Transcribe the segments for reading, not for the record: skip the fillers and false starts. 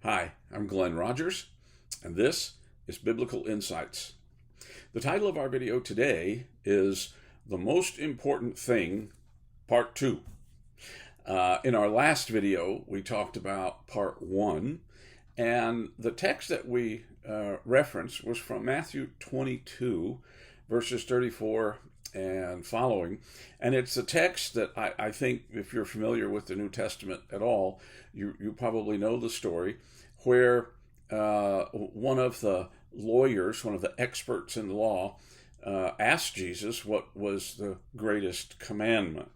Hi, I'm Glenn Rogers, and this is Biblical Insights. The title of our video today is The Most Important Thing, Part 2. In our last video, we talked about Part 1, and the text that we referenced was from Matthew 22, verses 34 and following. And it's a text that I think, if you're familiar with the New Testament at all, you probably know the story where one of the lawyers, one of the experts in the law, asked Jesus what was the greatest commandment.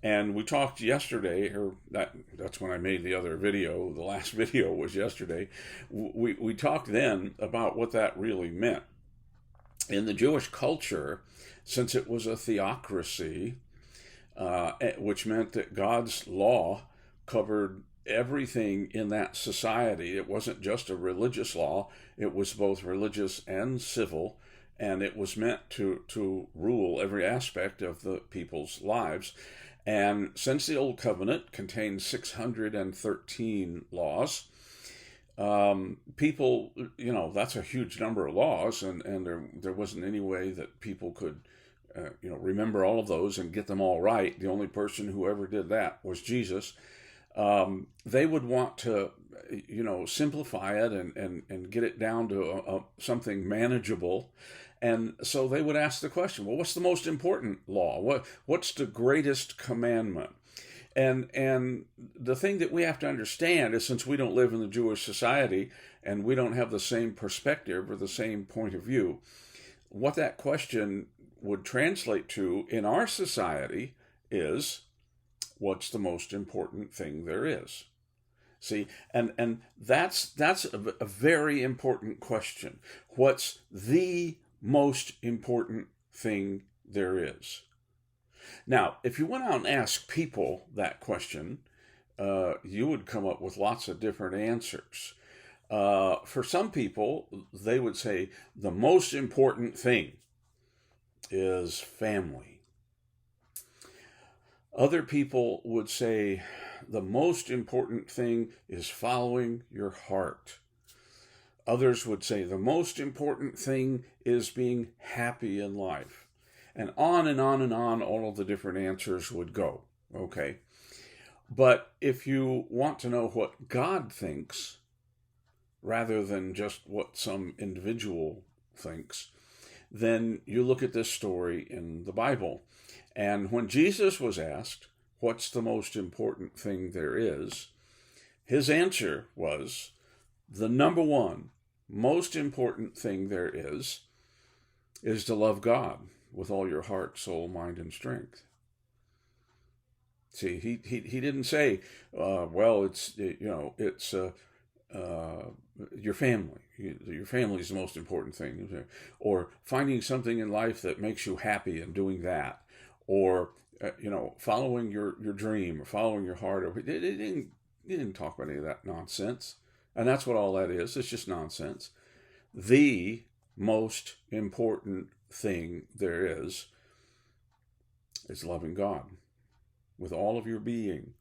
And we talked yesterday, or that's when I made the other video. The last video was yesterday. We talked then about what that really meant. In the Jewish culture, since it was a theocracy, which meant that God's law covered everything in that society. It wasn't just a religious law, it was both religious and civil, and it was meant to rule every aspect of the people's lives. And since the Old Covenant contained 613 laws, people, that's a huge number of laws, and there wasn't any way that people could remember all of those and get them all right. The only person who ever did that was Jesus. They would want to, simplify it and get it down to something manageable. And so they would ask the question, well, what's the most important law? What's the greatest commandment? And the thing that we have to understand is, since we don't live in the Jewish society and we don't have the same perspective or the same point of view, what that question would translate to in our society is, what's the most important thing there is? See, and that's a very important question. What's the most important thing there is? Now, if you went out and asked people that question, you would come up with lots of different answers. For some people, they would say the most important thing is family. Other people would say the most important thing is following your heart. Others would say the most important thing is being happy in life. And on and on and on, all of the different answers would go. Okay. But if you want to know what God thinks, rather than just what some individual thinks, then you look at this story in the Bible. And when Jesus was asked, what's the most important thing there is, his answer was, the number one most important thing there is to love God with all your heart, soul, mind, and strength. See, he didn't say, it's your family. Your family is the most important thing, or finding something in life that makes you happy and doing that, or following your dream or following your heart. He didn't talk about any of that nonsense, and that's what all that is. It's just nonsense. The most important thing there is loving God with all of your being.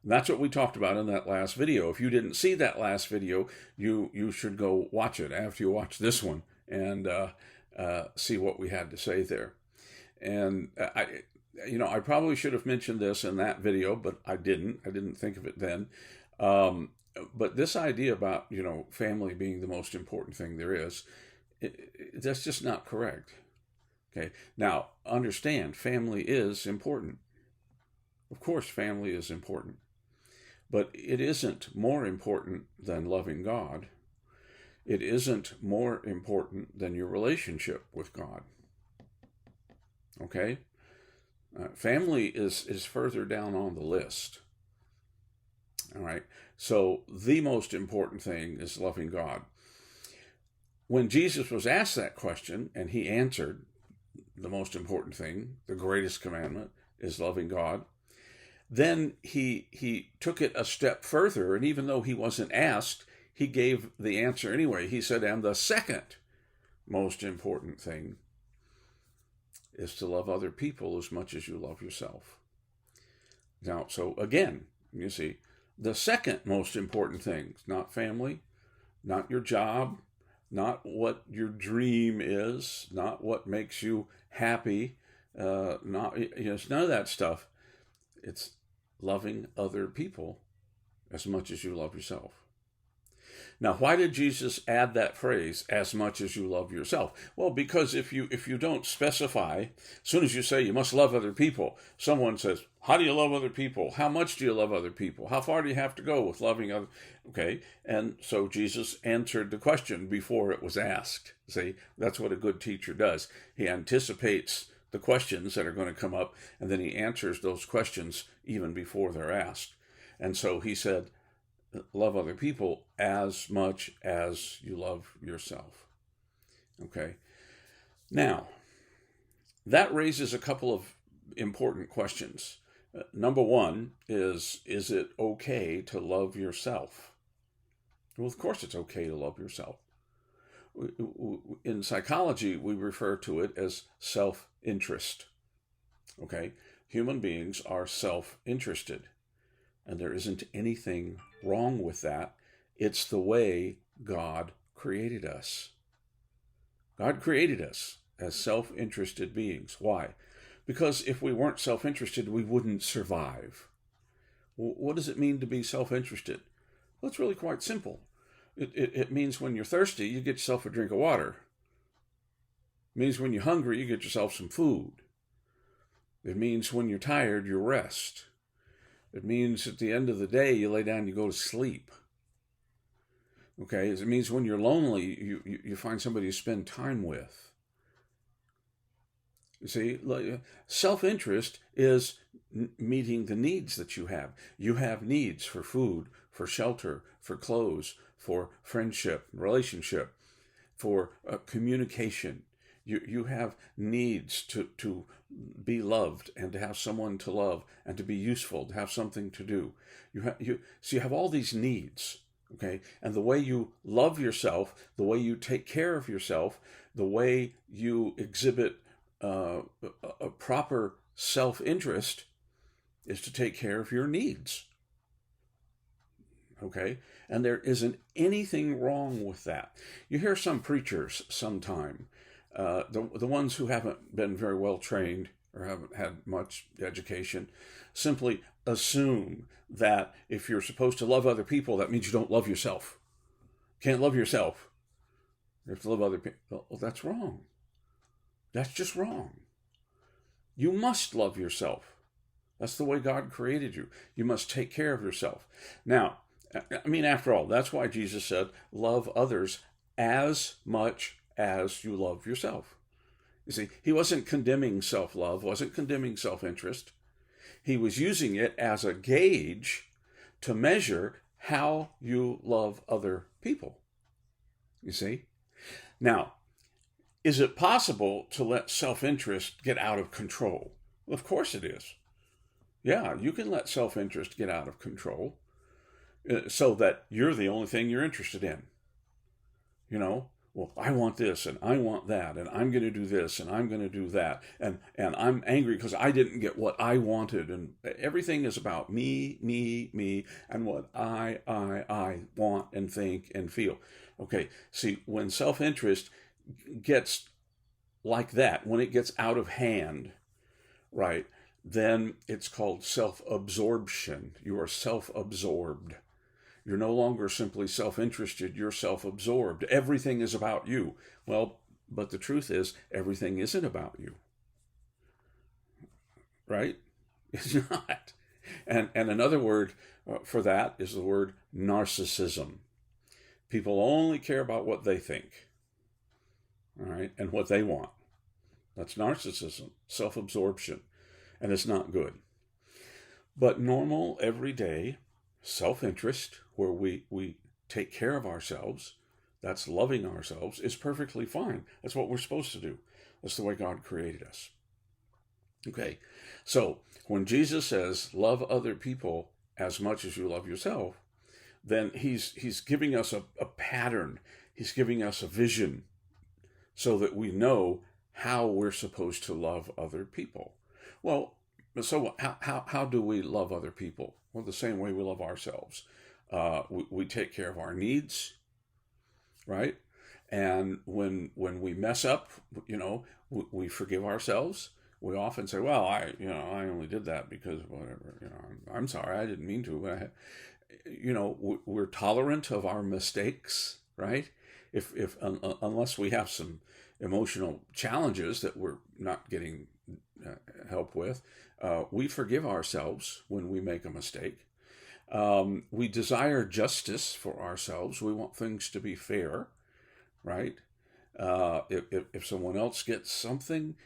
And that's what we talked about in that last video. If you didn't see that last video, you should go watch it after you watch this one and see what we had to say there. And I probably should have mentioned this in that video, but I didn't. I didn't think of it then. But this idea about family being the most important thing there is, that's just not correct. Okay. Now, understand, family is important. Of course, family is important. But it isn't more important than loving God. It isn't more important than your relationship with God. Okay? Family is further down on the list. All right? So the most important thing is loving God. When Jesus was asked that question, and he answered, the most important thing, the greatest commandment, is loving God, then he took it a step further, and even though he wasn't asked, he gave the answer anyway. He said, and the second most important thing is to love other people as much as you love yourself. Now, so again, you see, the second most important thing, not family, not your job, not what your dream is, not what makes you happy, it's none of that stuff. It's loving other people as much as you love yourself. Now, why did Jesus add that phrase, as much as you love yourself? Well, because if you don't specify, as soon as you say you must love other people, someone says, how do you love other people? How much do you love other people? How far do you have to go with loving other? Okay, and so Jesus answered the question before it was asked. See, that's what a good teacher does. He anticipates the questions that are going to come up, and then he answers those questions even before they're asked. And so he said, love other people as much as you love yourself. Okay. Now, that raises a couple of important questions. Number one is it okay to love yourself? Well, of course it's okay to love yourself. In psychology, we refer to it as self-interest. Okay? Human beings are self-interested. And there isn't anything wrong with that. It's the way God created us. God created us as self-interested beings. Why? Because if we weren't self-interested, we wouldn't survive. What does it mean to be self-interested? Well, it's really quite simple. It means when you're thirsty, you get yourself a drink of water. It means when you're hungry, you get yourself some food. It means when you're tired, you rest. It means at the end of the day, you lay down and you go to sleep. Okay? It means when you're lonely, you find somebody to spend time with. You see, self-interest is meeting the needs that you have. You have needs for food, for shelter, for clothes, for friendship, relationship, for communication. You have needs to be loved and to have someone to love and to be useful, to have something to do. So you have all these needs, okay? And the way you love yourself, the way you take care of yourself, the way you exhibit a proper self-interest is to take care of your needs, okay? And there isn't anything wrong with that. You hear some preachers sometime, the ones who haven't been very well trained or haven't had much education, simply assume that if you're supposed to love other people, that means you don't love yourself. Can't love yourself. You have to love other people. Well, that's wrong. That's just wrong. You must love yourself. That's the way God created you. You must take care of yourself. Now, I mean, after all, that's why Jesus said, love others as much as you love yourself. You see, he wasn't condemning self-love, wasn't condemning self-interest. He was using it as a gauge to measure how you love other people. You see? Now, is it possible to let self-interest get out of control? Well, of course it is. Yeah, you can let self-interest get out of control so that you're the only thing you're interested in. You know, well, I want this and I want that and I'm going to do this and I'm going to do that and I'm angry because I didn't get what I wanted, and everything is about me, me, me, and what I want and think and feel. Okay, see, when self-interest gets like that, when it gets out of hand, right, then it's called self-absorption. You are self-absorbed. You're no longer simply self-interested, you're self-absorbed. Everything is about you. Well, but the truth is, everything isn't about you. Right? It's not. And another word for that is the word narcissism. People only care about what they think. All right? And what they want. That's narcissism, self-absorption. And it's not good. But normal, everyday self-interest, where we take care of ourselves, that's loving ourselves, is perfectly fine. That's what we're supposed to do. That's the way God created us. Okay, so when Jesus says, love other people as much as you love yourself, then he's giving us a pattern. He's giving us a vision so that we know how we're supposed to love other people. Well, So how do we love other people? Well, the same way we love ourselves. We take care of our needs, right? And when we mess up, we forgive ourselves. We often say, "Well, I only did that because whatever. I'm sorry, I didn't mean to." But we're tolerant of our mistakes, right? If unless we have some emotional challenges that we're not getting help with, we forgive ourselves when we make a mistake. We desire justice for ourselves. We want things to be fair, right? If someone else gets something,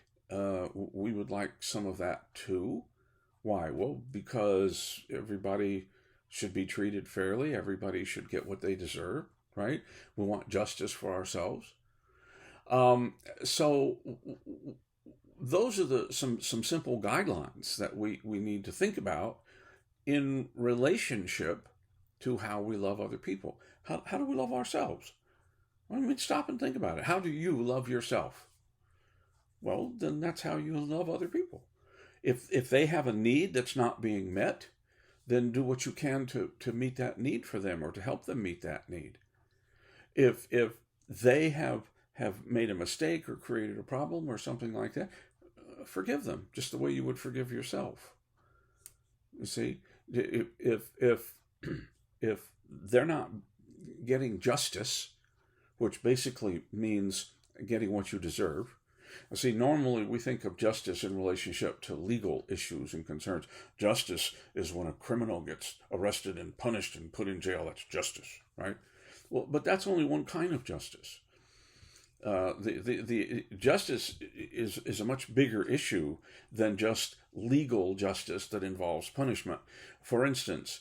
we would like some of that too. Why? Well, because everybody should be treated fairly. Everybody should get what they deserve, right? We want justice for ourselves. So those are some simple guidelines that we need to think about in relationship to how we love other people. How do we love ourselves? I mean, stop and think about it. How do you love yourself? Well, then that's how you love other people. If they have a need that's not being met, then do what you can to meet that need for them or to help them meet that need. If they have made a mistake or created a problem or something like that, forgive them just the way you would forgive yourself. You see, if they're not getting justice, which basically means getting what you deserve. See, normally we think of justice in relationship to legal issues and concerns. Justice is when a criminal gets arrested and punished and put in jail. That's justice, right? Well, but that's only one kind of justice. The justice is a much bigger issue than just legal justice that involves punishment. For instance,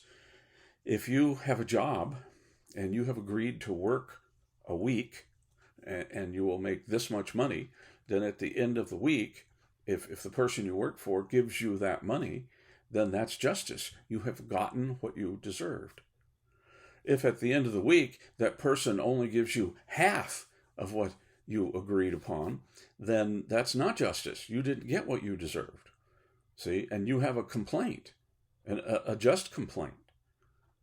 if you have a job and you have agreed to work a week and you will make this much money, then at the end of the week, if the person you work for gives you that money, then that's justice. You have gotten what you deserved. If at the end of the week that person only gives you half of what you agreed upon, then that's not justice. You didn't get what you deserved. See, and you have a complaint, a just complaint.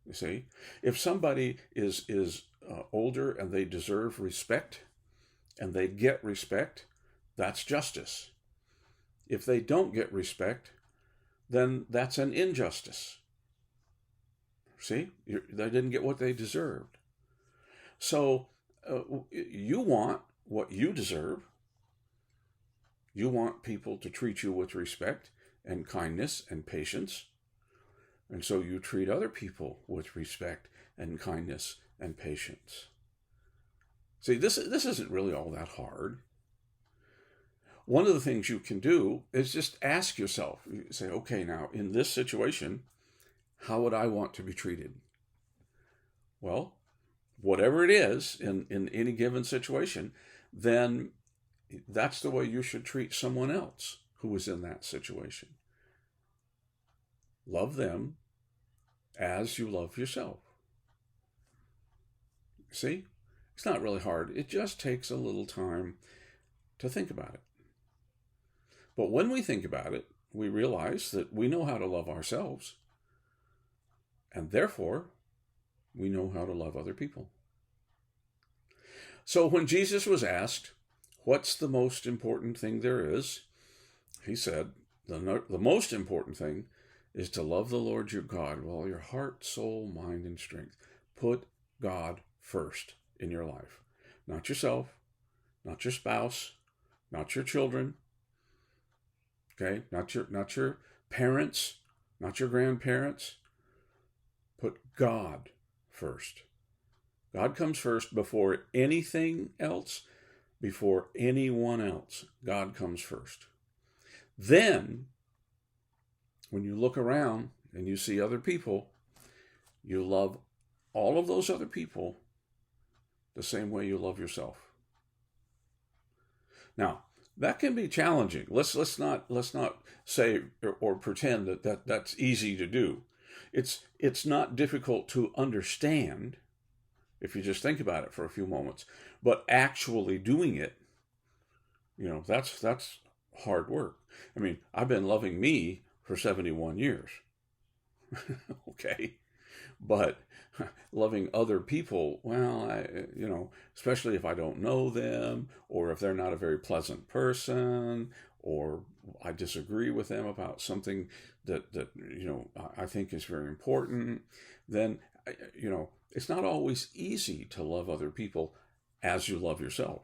You see, if somebody is older and they deserve respect and they get respect, that's justice. If they don't get respect, then that's an injustice. See, they didn't get what they deserved. So you want what you deserve. You want people to treat you with respect and kindness and patience. And so you treat other people with respect and kindness and patience. See, this isn't really all that hard. One of the things you can do is just ask yourself, you say, okay, now in this situation, how would I want to be treated? Well, whatever it is in any given situation, then that's the way you should treat someone else who is in that situation. Love them as you love yourself. See? It's not really hard. It just takes a little time to think about it. But when we think about it, we realize that we know how to love ourselves. And therefore, we know how to love other people. So when Jesus was asked, what's the most important thing there is? He said, the most important thing is to love the Lord your God with all your heart, soul, mind, and strength. Put God first in your life. Not yourself, not your spouse, not your children, okay? Not your parents, not your grandparents. Put God first. God comes first before anything else, before anyone else. God comes first. Then, when you look around and you see other people, you love all of those other people the same way you love yourself. Now, that can be challenging. Let's not say or pretend that that's easy to do. It's not difficult to understand if you just think about it for a few moments, but actually doing it, that's hard work. I mean, I've been loving me for 71 years. Okay. But loving other people, well, especially if I don't know them, or if they're not a very pleasant person, or I disagree with them about something that I think is very important, then, it's not always easy to love other people as you love yourself.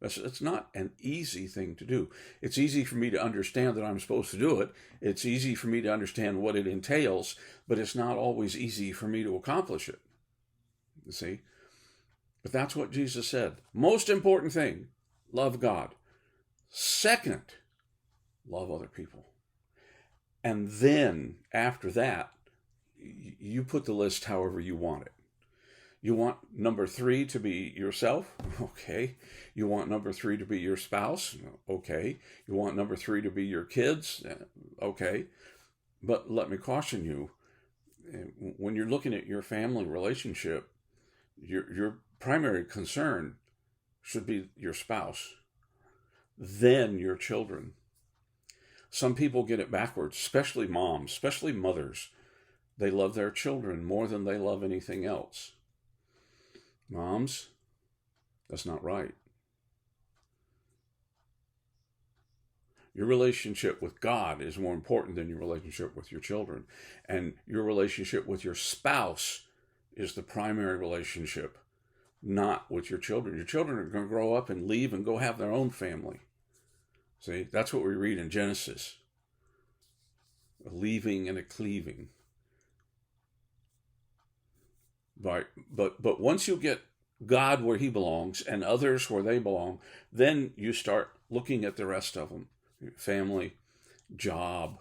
It's not an easy thing to do. It's easy for me to understand that I'm supposed to do it. It's easy for me to understand what it entails, but it's not always easy for me to accomplish it. You see? But that's what Jesus said. Most important thing, love God. Second, love other people. And then, after that, you put the list however you want it. You want number 3 to be yourself? Okay. You want number 3 to be your spouse? Okay. You want number 3 to be your kids? Okay. But let me caution you, when you're looking at your family relationship, your primary concern should be your spouse, then your children. Some people get it backwards, especially moms, especially mothers. They love their children more than they love anything else. Moms, that's not right. Your relationship with God is more important than your relationship with your children. And your relationship with your spouse is the primary relationship, not with your children. Your children are going to grow up and leave and go have their own family. See, that's what we read in Genesis. A leaving and a cleaving. But once you get God where he belongs and others where they belong, then you start looking at the rest of them. Family, job,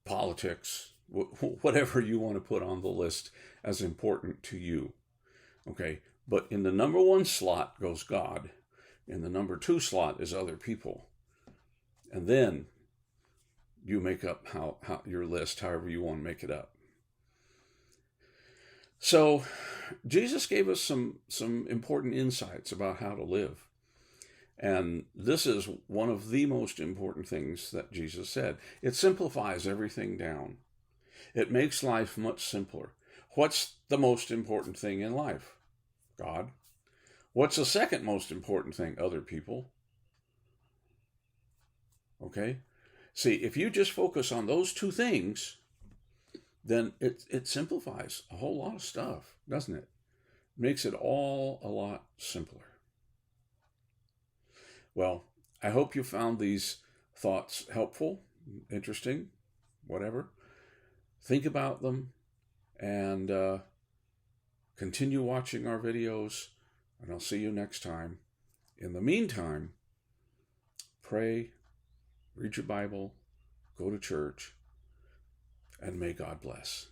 politics, whatever you want to put on the list as important to you. Okay, but in the number 1 slot goes God. In the number 2 slot is other people. And then you make up how your list, however you want to make it up. So Jesus gave us some important insights about how to live. And this is one of the most important things that Jesus said. It simplifies everything down. It makes life much simpler. What's the most important thing in life? God. What's the second most important thing? Other people. Okay? See, if you just focus on those 2 things, then it simplifies a whole lot of stuff, doesn't it? Makes it all a lot simpler. Well, I hope you found these thoughts helpful, interesting, whatever. Think about them and continue watching our videos, and I'll see you next time. In the meantime, pray, read your Bible, go to church, and may God bless.